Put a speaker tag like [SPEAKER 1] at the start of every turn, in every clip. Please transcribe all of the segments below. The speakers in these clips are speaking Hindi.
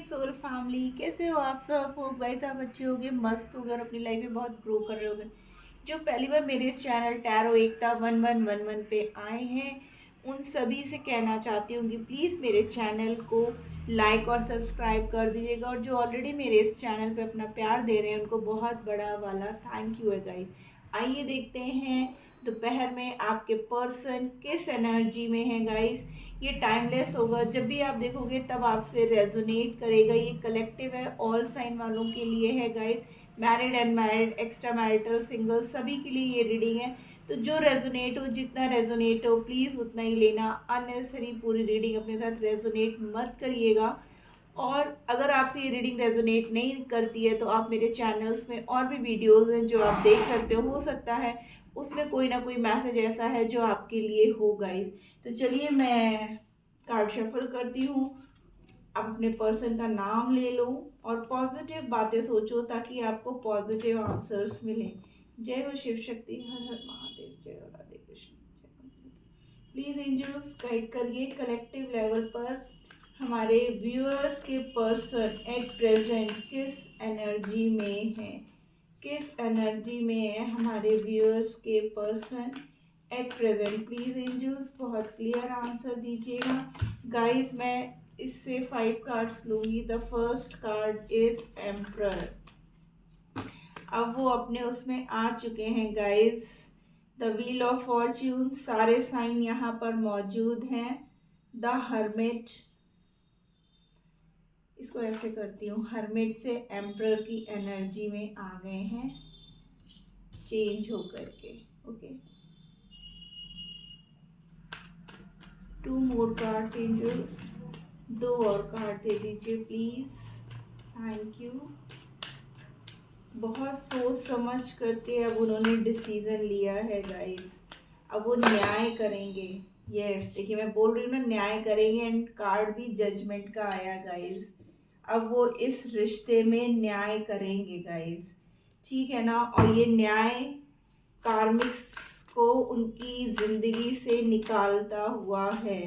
[SPEAKER 1] सोल फैमिली, कैसे हो आप सब? हो गाइस, आप अच्छे होगे, मस्त होगे और अपनी लाइफ में बहुत ग्रो कर रहे होगे। जो पहली बार मेरे इस चैनल टैरो एकता 1111 पे आए हैं, उन सभी से कहना चाहती हूँ कि प्लीज़ मेरे चैनल को लाइक और सब्सक्राइब कर दीजिएगा। और जो ऑलरेडी मेरे इस चैनल पे अपना प्यार दे रहे हैं उनको बहुत बड़ा वाला थैंक यू है गाइस। आइए देखते हैं दोपहर में आपके पर्सन किस एनर्जी में है गाइस। ये टाइमलेस होगा, जब भी आप देखोगे तब आपसे रेजोनेट करेगा। ये कलेक्टिव है, ऑल साइन वालों के लिए है guys, married unmarried extra marital single सभी के लिए ये रीडिंग है। तो जो रेजोनेट हो, जितना रेजोनेट हो प्लीज़ उतना ही लेना। अननेसेसरी पूरी रीडिंग अपने साथ रेजोनेट मत करिएगा। और अगर आपसे ये रीडिंग रेजोनेट नहीं करती है तो आप मेरे चैनल्स में और भी वीडियोस हैं जो आप देख सकते हो सकता है उसमें कोई ना कोई मैसेज ऐसा है जो आपके लिए हो गाइस। तो चलिए मैं कार्ड शफल करती हूँ। आप अपने पर्सन का नाम ले लो और पॉजिटिव बातें सोचो ताकि आपको पॉजिटिव आंसर्स मिलें। जय हो शिव शक्ति, हर हर महादेव, जय हो राधे कृष्ण, जय। प्लीज एंजल्स गाइड करिए कलेक्टिव लेवल पर हमारे व्यूअर्स के पर्सन एट प्रेजेंट किस एनर्जी में है, किस एनर्जी में है हमारे व्यूअर्स के person at present. Please angels बहुत क्लियर आंसर दीजिएगा गाइस। मैं इससे 5 कार्ड्स लूंगी। The first card is emperor. अब वो अपने उसमें आ चुके हैं guys. The wheel of fortune, सारे साइन यहाँ पर मौजूद हैं। द हर्मिट, इसको ऐसे करती हूँ, हर्मिट से एम्परर की एनर्जी में आ गए हैं चेंज होकर के। ओके, 2 मोर कार्ड एंजल्स, 2 और कार्ड दे दीजिए प्लीज, थैंक यू। बहुत सोच समझ करके अब उन्होंने डिसीजन लिया है गाइस। अब वो न्याय करेंगे। यस, देखिए मैं बोल रही हूँ ना, न्याय करेंगे। एंड कार्ड भी जजमेंट का आया गाइस। अब वो इस रिश्ते में न्याय करेंगे गाइस, ठीक है ना। और ये न्याय कार्मिक्स को उनकी जिंदगी से निकालता हुआ है।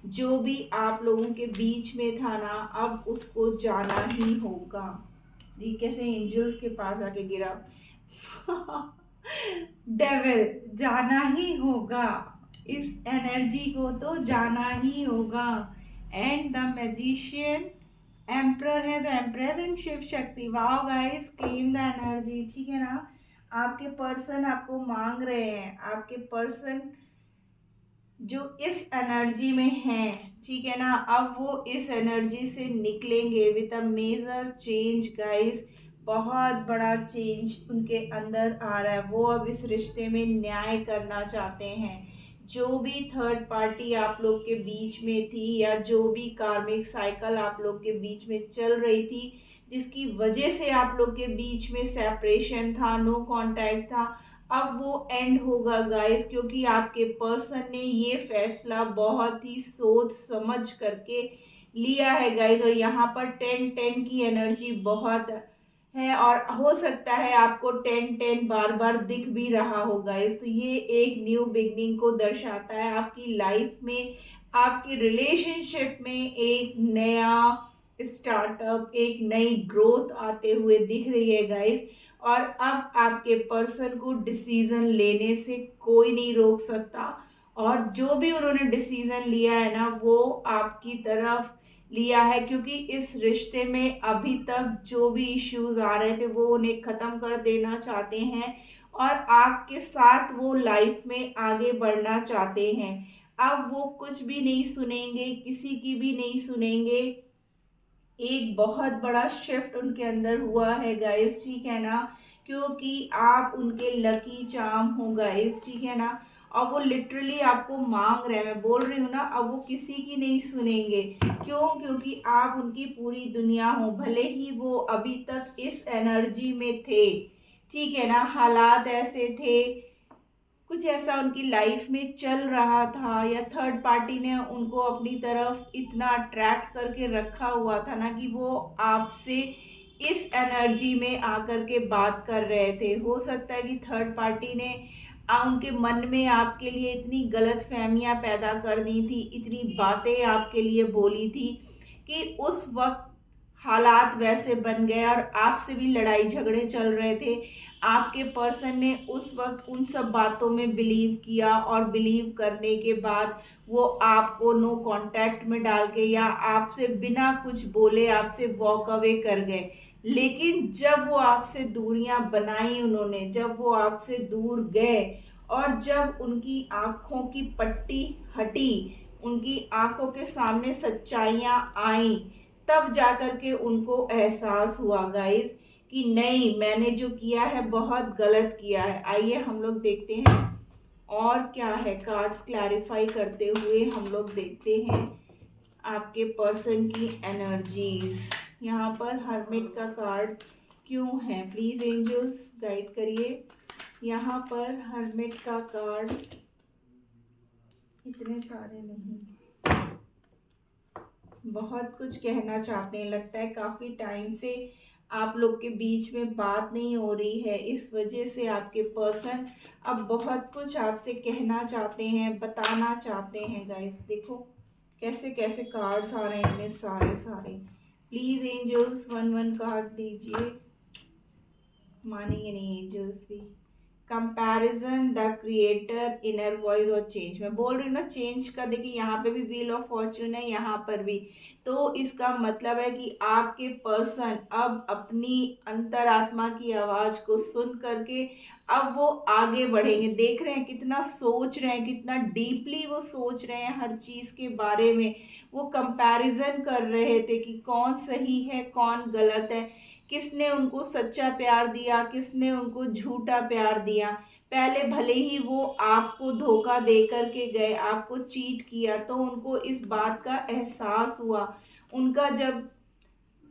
[SPEAKER 1] जो भी आप लोगों के बीच में था ना, अब उसको जाना ही होगा। देखिए कैसे एंजल्स के पास आके गिरा। डेविल, जाना ही होगा, इस एनर्जी को तो जाना ही होगा। एंड द मैजिशियन, एम्प्रर है, the empress and Shiv Shakti. Wow guys, claim the energy, ठीक है ना। आपके पर्सन आपको मांग रहे हैं, आपके पर्सन जो इस एनर्जी में है, ठीक है ना, अब वो इस एनर्जी से निकलेंगे with a major change guys. बहुत बड़ा चेंज उनके अंदर आ रहा है। वो अब इस रिश्ते में न्याय करना चाहते हैं। जो भी थर्ड पार्टी आप लोग के बीच में थी या जो भी कार्मिक साइकिल आप लोग के बीच में चल रही थी, जिसकी वजह से आप लोग के बीच में सेपरेशन था, नो कांटेक्ट था, अब वो एंड होगा गाइस। क्योंकि आपके पर्सन ने ये फैसला बहुत ही सोच समझ करके लिया है गाइस। और यहाँ पर 10-10 की एनर्जी बहुत है और हो सकता है आपको 10-10 बार बार दिख भी रहा हो गाइस। तो ये एक न्यू बिगनिंग को दर्शाता है। आपकी लाइफ में, आपकी रिलेशनशिप में एक नया स्टार्टअप, एक नई ग्रोथ आते हुए दिख रही है गाइस। और अब आपके पर्सन को डिसीजन लेने से कोई नहीं रोक सकता। और जो भी उन्होंने डिसीजन लिया है ना, वो आपकी तरफ लिया है। क्योंकि इस रिश्ते में अभी तक जो भी इश्यूज आ रहे थे वो उन्हें ख़त्म कर देना चाहते हैं और आपके साथ वो लाइफ में आगे बढ़ना चाहते हैं। अब वो कुछ भी नहीं सुनेंगे, किसी की भी नहीं सुनेंगे। एक बहुत बड़ा शिफ्ट उनके अंदर हुआ है गाइस, ठीक है ना। क्योंकि आप उनके लकी चार्म हो गाइस, ठीक है ना। और वो लिटरली आपको मांग रहे हैं, मैं बोल रही हूँ ना, अब वो किसी की नहीं सुनेंगे। क्यों? क्योंकि आप उनकी पूरी दुनिया हो। भले ही वो अभी तक इस एनर्जी में थे, ठीक है ना, हालात ऐसे थे, कुछ ऐसा उनकी लाइफ में चल रहा था या थर्ड पार्टी ने उनको अपनी तरफ इतना अट्रैक्ट करके रखा हुआ था ना कि वो आपसे इस एनर्जी में आकर के बात कर रहे थे। हो सकता है कि थर्ड पार्टी ने उनके मन में आपके लिए इतनी गलत फहमियाँ पैदा कर दी थी, इतनी बातें आपके लिए बोली थी कि उस वक्त हालात वैसे बन गए और आपसे भी लड़ाई झगड़े चल रहे थे, आपके पर्सन ने उस वक्त उन सब बातों में बिलीव किया और बिलीव करने के बाद वो आपको नो कांटेक्ट में डाल के या आपसे बिना कुछ बोले आपसे वॉक अवे कर गए। लेकिन जब वो आपसे दूरियां बनाई उन्होंने, जब वो आपसे दूर गए और जब उनकी आंखों की पट्टी हटी, उनकी आंखों के सामने सच्चाइयां आई, तब जाकर के उनको एहसास हुआ गाइस कि नहीं, मैंने जो किया है बहुत गलत किया है। आइए हम लोग देखते हैं और क्या है। कार्ड्स क्लैरिफाई करते हुए हम लोग देखते हैं आपके पर्सन की एनर्जीज। यहाँ पर हर्मिट का कार्ड क्यों है, प्लीज एंजल्स गाइड करिए। यहाँ पर हर्मिट का कार्ड, इतने सारे नहीं, बहुत कुछ कहना चाहते हैं। लगता है काफ़ी टाइम से आप लोग के बीच में बात नहीं हो रही है, इस वजह से आपके पर्सन अब बहुत कुछ आपसे कहना चाहते हैं, बताना चाहते हैं। गाइस देखो कैसे कैसे कार्ड्स आ रहे हैं, इतने सारे सारे। Please angels one one card दीजिए, मानेंगे नहीं एंजल्स भी। Comparison, the creator, inner voice और चेंज। मैं बोल रही हूँ ना चेंज का, देखिए यहाँ पे भी व्हील ऑफ फॉर्च्यून है, यहाँ पर भी। तो इसका मतलब है कि आपके पर्सन अब अपनी अंतरात्मा की आवाज को सुन करके अब वो आगे बढ़ेंगे। देख रहे हैं कितना सोच रहे हैं, कितना डीपली वो सोच रहे हैं हर चीज के बारे में। वो कंपैरिजन कर रहे थे कि कौन सही है कौन गलत है, किसने उनको सच्चा प्यार दिया, किसने उनको झूठा प्यार दिया। पहले भले ही वो आपको धोखा दे करके गए, आपको चीट किया, तो उनको इस बात का एहसास हुआ। उनका जब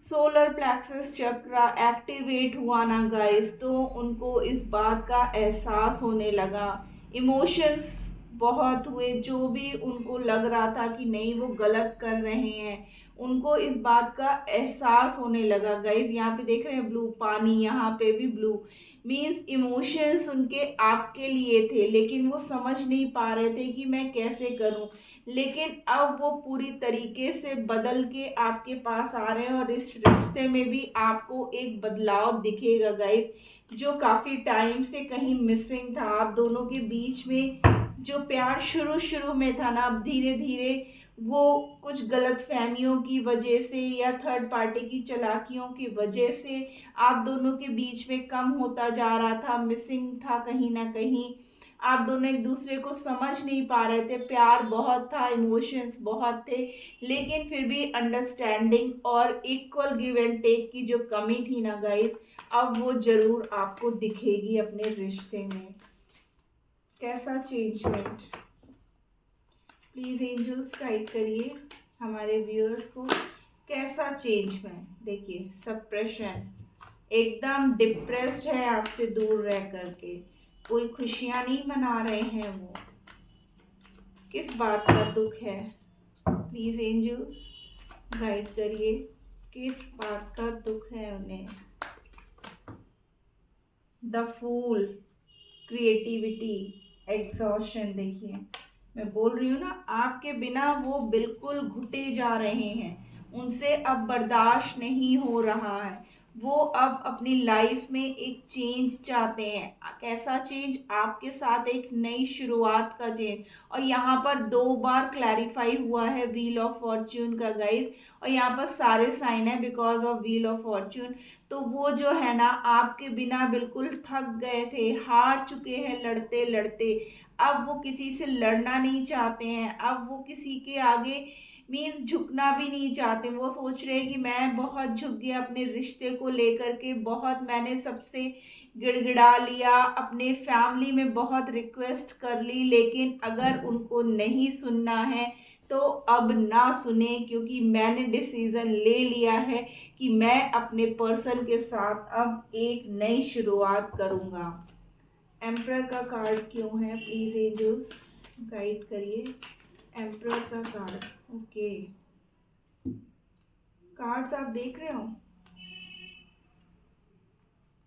[SPEAKER 1] सोलर प्लेक्सस चक्र एक्टिवेट हुआ ना गाइस, तो उनको इस बात का एहसास होने लगा। इमोशंस बहुत हुए, जो भी उनको लग रहा था कि नहीं वो गलत कर रहे हैं, उनको इस बात का एहसास होने लगा। गाइस यहाँ पे देख रहे हैं ब्लू पानी, यहाँ पे भी ब्लू, मीन्स इमोशंस उनके आपके लिए थे, लेकिन वो समझ नहीं पा रहे थे कि मैं कैसे करूं। लेकिन अब वो पूरी तरीके से बदल के आपके पास आ रहे हैं और इस रिश्ते में भी आपको एक बदलाव दिखेगा गाइस, जो काफ़ी टाइम से कहीं मिसिंग था। आप दोनों के बीच में जो प्यार शुरू शुरू में था ना, अब धीरे धीरे वो कुछ गलत फहमियों की वजह से या थर्ड पार्टी की चालाकियों की वजह से आप दोनों के बीच में कम होता जा रहा था, मिसिंग था कहीं ना कहीं। आप दोनों एक दूसरे को समझ नहीं पा रहे थे, प्यार बहुत था, इमोशंस बहुत थे, लेकिन फिर भी अंडरस्टैंडिंग और इक्वल गिव एंड टेक की जो कमी थी ना गाइस, अब वो जरूर आपको दिखेगी अपने रिश्ते में। कैसा चेंजमेंट, प्लीज एंजल्स गाइड करिए हमारे व्यूअर्स को। कैसा चेंजमेंट, देखिए सप्रेशन, एकदम डिप्रेस्ड है आपसे दूर रह करके, कोई खुशियां नहीं मना रहे हैं वो। किस बात का दुख है, प्लीज एंजल्स गाइड करिए, किस बात का दुख है उन्हें। The fool, creativity, exhaustion. देखिए मैं बोल रही हूँ ना, आपके बिना वो बिल्कुल घुटे जा रहे हैं, उनसे अब बर्दाश्त नहीं हो रहा है। वो अब अपनी लाइफ में एक चेंज चाहते हैं। कैसा चेंज, आपके साथ एक नई शुरुआत का चेंज। और यहाँ पर 2 बार क्लैरिफाई हुआ है व्हील ऑफ फॉर्च्यून का गाइस, और यहाँ पर सारे साइन है because of wheel of Fortune. तो वो जो है ना आपके बिना बिल्कुल थक गए थे, हार चुके हैं लड़ते लड़ते। अब वो किसी से लड़ना नहीं चाहते हैं, अब वो किसी के आगे मीन्स झुकना भी नहीं चाहते। वो सोच रहे हैं कि मैं बहुत झुक गया अपने रिश्ते को लेकर के, बहुत मैंने सबसे गिड़गिड़ा लिया, अपने फैमिली में बहुत रिक्वेस्ट कर ली, लेकिन अगर उनको नहीं सुनना है तो अब ना सुने, क्योंकि मैंने डिसीज़न ले लिया है कि मैं अपने पर्सन के साथ अब एक नई शुरुआत करूँगा। एम्परर का कार्ड क्यों है, प्लीज़ एंजल्स गाइड करिए। एम्परर का कार्ड, ओके, कार्ड्स आप देख रहे हो।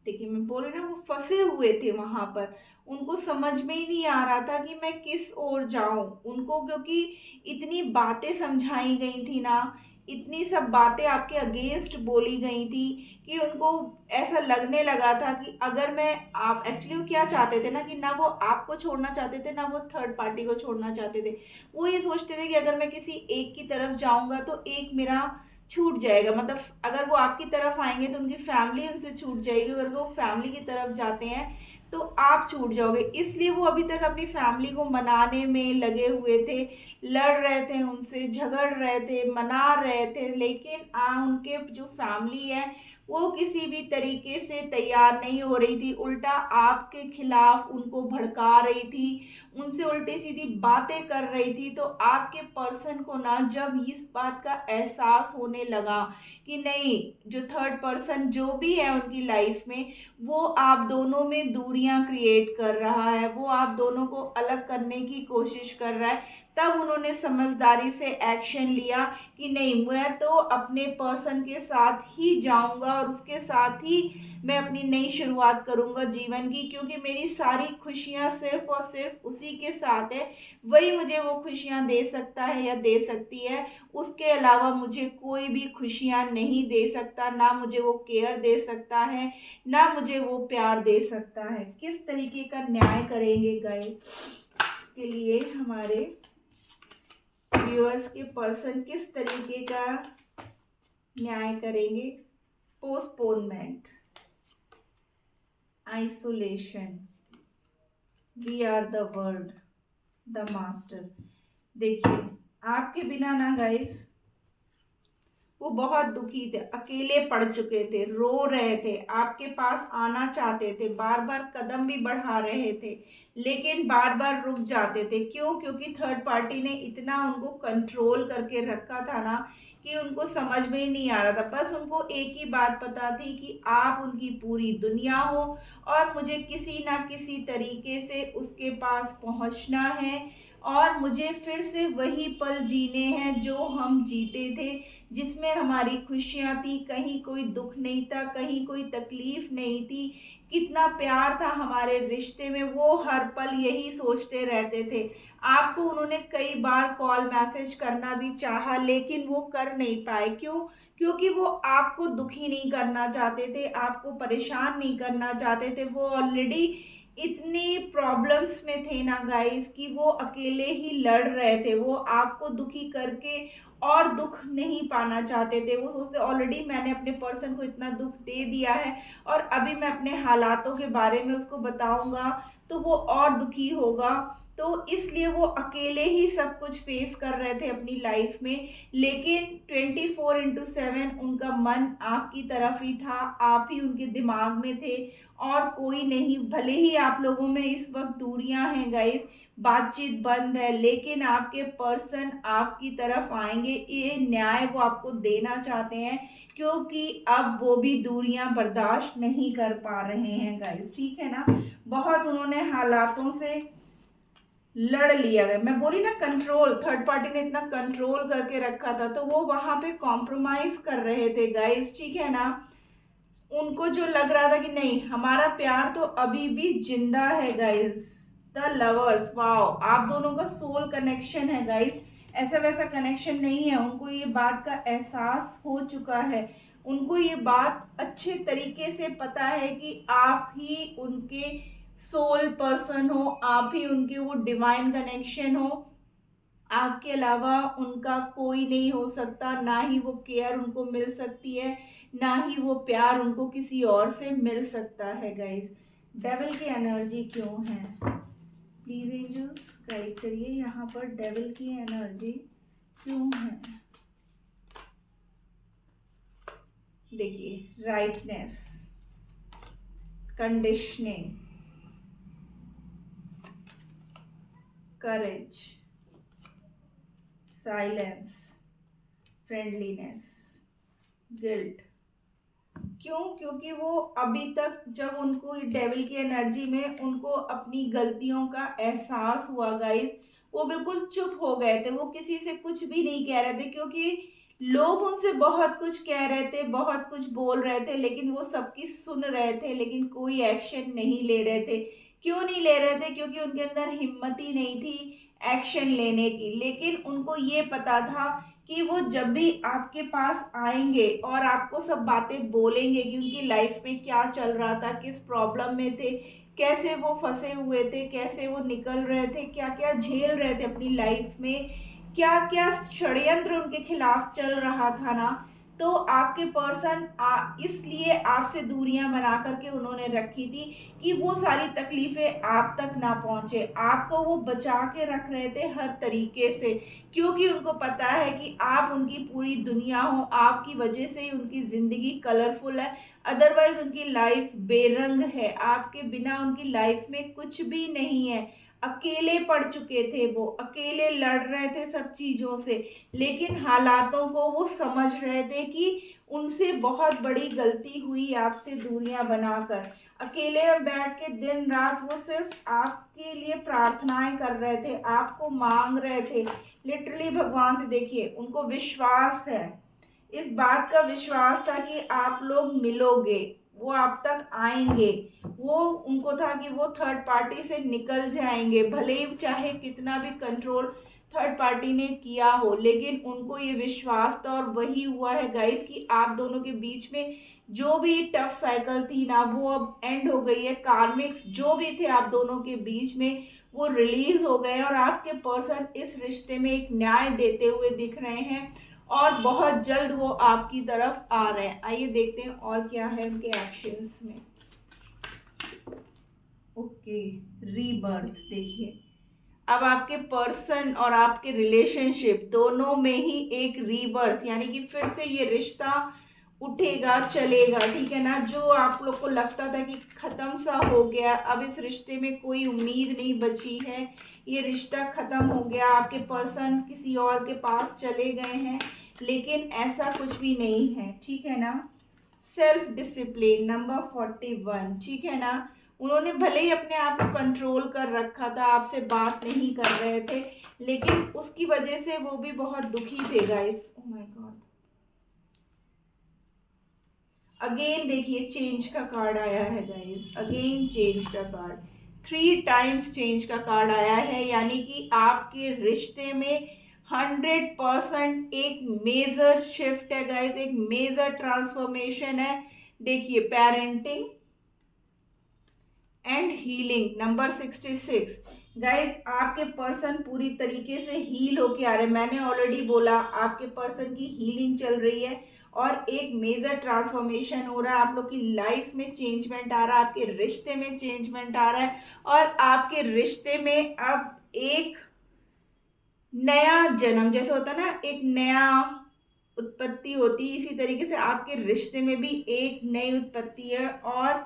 [SPEAKER 1] देखिए मैं बोल रही ना, वो फंसे हुए थे वहां पर, उनको समझ में ही नहीं आ रहा था कि मैं किस ओर जाऊं। उनको क्योंकि इतनी बातें समझाई गई थी ना इतनी सब बातें आपके अगेंस्ट बोली गई थी कि उनको ऐसा लगने लगा था कि अगर मैं आप एक्चुअली वो क्या चाहते थे ना कि ना वो आपको छोड़ना चाहते थे ना वो थर्ड पार्टी को छोड़ना चाहते थे। वो ये सोचते थे कि अगर मैं किसी एक की तरफ जाऊंगा तो एक मेरा छूट जाएगा, मतलब अगर वो आपकी तरफ आएंगे तो उनकी फैमिली उनसे छूट जाएगी, अगर वो फैमिली की तरफ जाते हैं तो आप छूट जाओगे। इसलिए वो अभी तक अपनी फैमिली को मनाने में लगे हुए थे, लड़ रहे थे, उनसे झगड़ रहे थे, मना रहे थे, लेकिन उनके जो फैमिली है वो किसी भी तरीके से तैयार नहीं हो रही थी, उल्टा आपके खिलाफ उनको भड़का रही थी, उनसे उल्टी सीधी बातें कर रही थी। तो आपके पर्सन को ना जब इस बात का एहसास होने लगा कि नहीं, जो थर्ड पर्सन जो भी है उनकी लाइफ में वो आप दोनों में दूरियां क्रिएट कर रहा है, वो आप दोनों को अलग करने की कोशिश कर रहा है, तब उन्होंने समझदारी से एक्शन लिया कि नहीं, मैं तो अपने पर्सन के साथ ही जाऊंगा और उसके साथ ही मैं अपनी नई शुरुआत करूंगा जीवन की, क्योंकि मेरी सारी खुशियां सिर्फ और सिर्फ उसी के साथ है, वही मुझे वो खुशियां दे सकता है या दे सकती है, उसके अलावा मुझे कोई भी खुशियां नहीं दे सकता, ना मुझे वो केयर दे सकता है, ना मुझे वो प्यार दे सकता है। किस तरीके का न्याय करेंगे गाइस के लिए हमारे व्यूअर्स के पर्सन, किस तरीके का न्याय करेंगे? Postponement, isolation, we are the world, the master. देखिए, आपके बिना ना गाइस वो बहुत दुखी थे, अकेले पड़ चुके थे, रो रहे थे, आपके पास आना चाहते थे, बार बार कदम भी बढ़ा रहे थे, लेकिन बार बार रुक जाते थे। क्यों? क्योंकि थर्ड पार्टी ने इतना उनको कंट्रोल करके रखा था ना कि उनको समझ में ही नहीं आ रहा था। बस उनको एक ही बात पता थी कि आप उनकी पूरी दुनिया हो और मुझे किसी ना किसी तरीके से उसके पास पहुंचना है और मुझे फिर से वही पल जीने हैं जो हम जीते थे, जिसमें हमारी खुशियाँ थी, कहीं कोई दुख नहीं था, कहीं कोई तकलीफ नहीं थी, कितना प्यार था हमारे रिश्ते में, वो हर पल यही सोचते रहते थे। आपको उन्होंने कई बार कॉल मैसेज करना भी चाहा लेकिन वो कर नहीं पाए। क्यों? क्योंकि वो आपको दुखी नहीं करना चाहते थे, आपको परेशान नहीं करना चाहते थे। वो ऑलरेडी इतनी प्रॉब्लम्स में थे ना गाइस कि वो अकेले ही लड़ रहे थे, वो आपको दुखी करके और दुख नहीं पाना चाहते थे। वो सोचते ऑलरेडी मैंने अपने पर्सन को इतना दुख दे दिया है और अभी मैं अपने हालातों के बारे में उसको बताऊंगा तो वो और दुखी होगा, तो इसलिए वो अकेले ही सब कुछ फेस कर रहे थे अपनी लाइफ में। लेकिन 24/7 उनका मन आपकी तरफ ही था, आप ही उनके दिमाग में थे और कोई नहीं। भले ही आप लोगों में इस वक्त दूरियां हैं गाइस, बातचीत बंद है, लेकिन आपके पर्सन आपकी तरफ आएंगे, ये न्याय वो आपको देना चाहते हैं, क्योंकि अब वो भी दूरियां बर्दाश्त नहीं कर पा रहे हैं गाइस, ठीक है ना। बहुत उन्होंने हालातों से लड़ लिया गया, मैं बोली ना कंट्रोल, थर्ड पार्टी ने इतना कंट्रोल करके रखा था तो वो वहां पे कॉम्प्रोमाइज कर रहे थे गाइस, ठीक है ना। उनको जो लग रहा था कि नहीं, हमारा प्यार तो अभी भी जिंदा है गाइस, द लवर्स, वाओ, आप दोनों का सोल कनेक्शन है गाइस, ऐसा वैसा कनेक्शन नहीं है। उनको ये बात का एहसास हो चुका है, उनको ये बात अच्छे तरीके से पता है कि आप ही उनके सोल पर्सन हो, आप ही उनके वो डिवाइन कनेक्शन हो, आपके अलावा उनका कोई नहीं हो सकता, ना ही वो केयर उनको मिल सकती है, ना ही वो प्यार उनको किसी और से मिल सकता है गाइस। डेविल की एनर्जी क्यों है? प्लीज एंजल्स गाइड करिए, यहाँ पर डेविल की एनर्जी क्यों है? देखिए, राइटनेस, कंडीशनिंग, करेज, साइलेंस, फ्रेंडलीनेस, गिल्ट। क्यों? क्योंकि वो अभी तक जब उनको डेविल की एनर्जी में उनको अपनी गलतियों का एहसास हुआ गाइस, वो बिल्कुल चुप हो गए थे, वो किसी से कुछ भी नहीं कह रहे थे, क्योंकि लोग उनसे बहुत कुछ कह रहे थे, बहुत कुछ बोल रहे थे, लेकिन वो सबकी सुन रहे थे लेकिन कोई एक्शन नहीं ले रहे थे। क्यों नहीं ले रहे थे? क्योंकि उनके अंदर हिम्मत ही नहीं थी एक्शन लेने की। लेकिन उनको ये पता था कि वो जब भी आपके पास आएंगे और आपको सब बातें बोलेंगे कि उनकी लाइफ में क्या चल रहा था, किस प्रॉब्लम में थे, कैसे वो फंसे हुए थे, कैसे वो निकल रहे थे, क्या क्या झेल रहे थे अपनी लाइफ में, क्या क्या षड्यंत्र उनके खिलाफ चल रहा था ना, तो आपके पर्सन इसलिए आपसे दूरियां बना करके उन्होंने रखी थी कि वो सारी तकलीफें आप तक ना पहुंचे, आपको वो बचा के रख रहे थे हर तरीके से, क्योंकि उनको पता है कि आप उनकी पूरी दुनिया हो, आपकी वजह से ही उनकी ज़िंदगी कलरफुल है, अदरवाइज उनकी लाइफ बेरंग है, आपके बिना उनकी लाइफ में कुछ भी नहीं है। अकेले पड़ चुके थे, वो अकेले लड़ रहे थे सब चीज़ों से, लेकिन हालातों को वो समझ रहे थे कि उनसे बहुत बड़ी गलती हुई आपसे दूरियां बनाकर। अकेले में बैठ के दिन रात वो सिर्फ आपके लिए प्रार्थनाएं कर रहे थे, आपको मांग रहे थे, लिटरली भगवान से। देखिए, उनको विश्वास है, इस बात का विश्वास था कि आप लोग मिलोगे, वो आप तक आएंगे, वो उनको था कि वो थर्ड पार्टी से निकल जाएंगे, भले ही चाहे कितना भी कंट्रोल थर्ड पार्टी ने किया हो, लेकिन उनको ये विश्वास था। और वही हुआ है गाइस कि आप दोनों के बीच में जो भी टफ साइकिल थी ना, वो अब एंड हो गई है। कार्मिक्स जो भी थे आप दोनों के बीच में, वो रिलीज हो गए हैं और आपके पर्सन इस रिश्ते में एक न्याय देते हुए दिख रहे हैं और बहुत जल्द वो आपकी तरफ आ रहे हैं। आइए देखते हैं और क्या है उनके एक्शंस में। Okay, rebirth. देखिए, अब आपके पर्सन और आपके रिलेशनशिप दोनों में ही एक रीबर्थ, यानी कि फिर से ये रिश्ता उठेगा, चलेगा, ठीक है ना। जो आप लोग को लगता था कि खत्म सा हो गया, अब इस रिश्ते में कोई उम्मीद नहीं बची है, ये रिश्ता खत्म हो गया, आपके पर्सन किसी और के पास चले गए हैं, लेकिन ऐसा कुछ भी नहीं है, ठीक है ना। सेल्फ डिसिप्लिन नंबर 41, ठीक है ना। उन्होंने भले ही अपने आप को कंट्रोल कर रखा था, आपसे बात नहीं कर रहे थे, लेकिन उसकी वजह से वो भी बहुत दुखी थे guys. Oh my God, again देखिए चेंज का कार्ड आया है गाइस, अगेन चेंज का कार्ड, 3 टाइम्स चेंज का कार्ड आया है, यानी कि आपके रिश्ते में 100% एक मेजर शिफ्ट है गाइस, एक मेजर ट्रांसफॉर्मेशन है। देखिए, parenting and healing number 66। Guys, आपके पर्सन पूरी तरीके से हील होके आ रहे हैं। मैंने ऑलरेडी बोला आपके पर्सन की हीलिंग चल रही है और एक मेजर ट्रांसफॉर्मेशन हो रहा है, आप लोग की लाइफ में चेंजमेंट आ रहा है, आपके रिश्ते में चेंजमेंट आ रहा है, और आपके रिश्ते में अब एक नया जन्म, जैसे होता है ना, एक नया उत्पत्ति होती है, इसी तरीके से आपके रिश्ते में भी एक नई उत्पत्ति है। और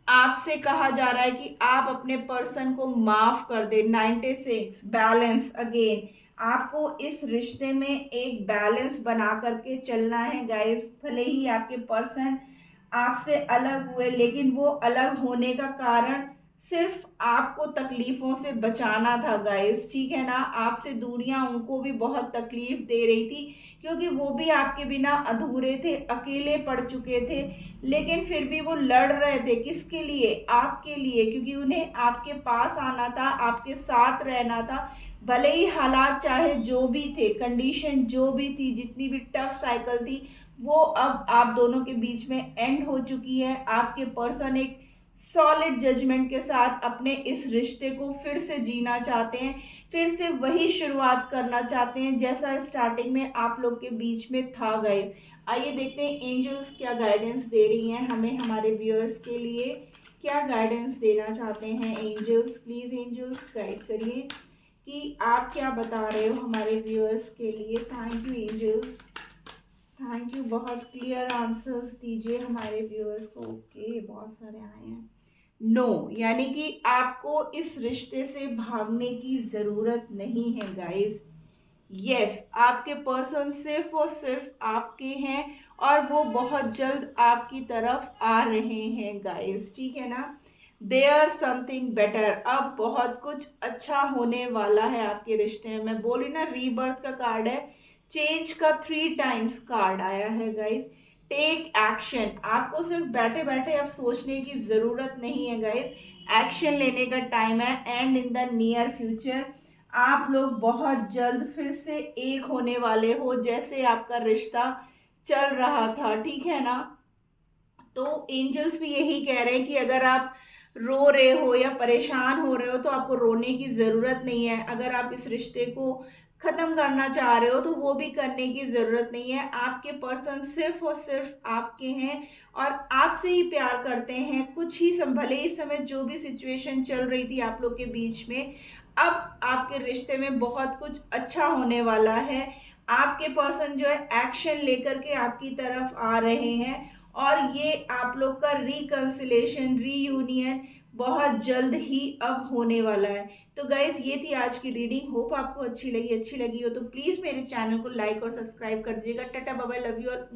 [SPEAKER 1] आपसे कहा जा रहा है कि आप अपने पर्सन को माफ कर दे। 96 बैलेंस, अगेन आपको इस रिश्ते में एक बैलेंस बना करके चलना है गाइस। भले ही आपके पर्सन आपसे अलग हुए, लेकिन वो अलग होने का कारण सिर्फ आपको तकलीफों से बचाना था गाइस, ठीक है ना। आपसे दूरियां उनको भी बहुत तकलीफ दे रही थी, क्योंकि वो भी आपके बिना अधूरे थे, अकेले पड़ चुके थे, लेकिन फिर भी वो लड़ रहे थे। किसके लिए? आपके लिए, क्योंकि उन्हें आपके पास आना था, आपके साथ रहना था। भले ही हालात चाहे जो भी थे, कंडीशन जो भी थी, जितनी भी टफ साइकिल थी, वो अब आप दोनों के बीच में एंड हो चुकी है। आपके पर्सन एक सॉलिड जजमेंट के साथ अपने इस रिश्ते को फिर से जीना चाहते हैं, फिर से वही शुरुआत करना चाहते हैं जैसा स्टार्टिंग में आप लोग के बीच में था गए। आइए देखते हैं एंजल्स क्या गाइडेंस दे रही हैं हमें, हमारे व्यूअर्स के लिए क्या गाइडेंस देना चाहते हैं एंजल्स। प्लीज़ एंजल्स गाइड करिए कि आप क्या बता रहे हो हमारे व्यूअर्स के लिए। Thank you angels, thank you, बहुत क्लियर आंसर्स दीजिए हमारे व्यूअर्स को। ओके, बहुत सारे आए हैं। नो, यानी कि आपको इस रिश्ते से भागने की ज़रूरत नहीं है गाइस। यस, आपके पर्सन सिर्फ और सिर्फ आपके हैं और वो बहुत जल्द आपकी तरफ आ रहे हैं गाइस, ठीक है ना। देयर समथिंग बेटर, अब बहुत कुछ अच्छा होने वाला है आपके रिश्ते में। मैं बोली ना, रीबर्थ का कार्ड है, चेंज का 3 टाइम्स कार्ड आया है गाइस। टेक एक्शन, आपको सिर्फ बैठे बैठे अब सोचने की ज़रूरत नहीं है गाइस, एक्शन लेने का टाइम है। And in the near future आप लोग बहुत जल्द फिर से एक होने वाले हो, जैसे आपका रिश्ता चल रहा था, ठीक है ना। तो एंजल्स भी यही कह रहे हैं कि अगर आप रो रहे हो या परेशान हो रहे हो तो आपको रोने की ज़रूरत नहीं है। अगर आप इस रिश्ते को ख़त्म करना चाह रहे हो तो वो भी करने की ज़रूरत नहीं है। आपके पर्सन सिर्फ और सिर्फ आपके हैं और आपसे ही प्यार करते हैं। कुछ ही भले इस समय जो भी सिचुएशन चल रही थी आप लोग के बीच में, अब आपके रिश्ते में बहुत कुछ अच्छा होने वाला है। आपके पर्सन जो है एक्शन लेकर के आपकी तरफ आ रहे हैं और ये आप लोग का रिकंसिलेशन, रीयूनियन बहुत जल्द ही अब होने वाला है। तो गाइज ये थी आज की रीडिंग। होप आपको अच्छी लगी हो तो प्लीज़ मेरे चैनल को लाइक और सब्सक्राइब कर दीजिएगा। Tata bye bye, love you और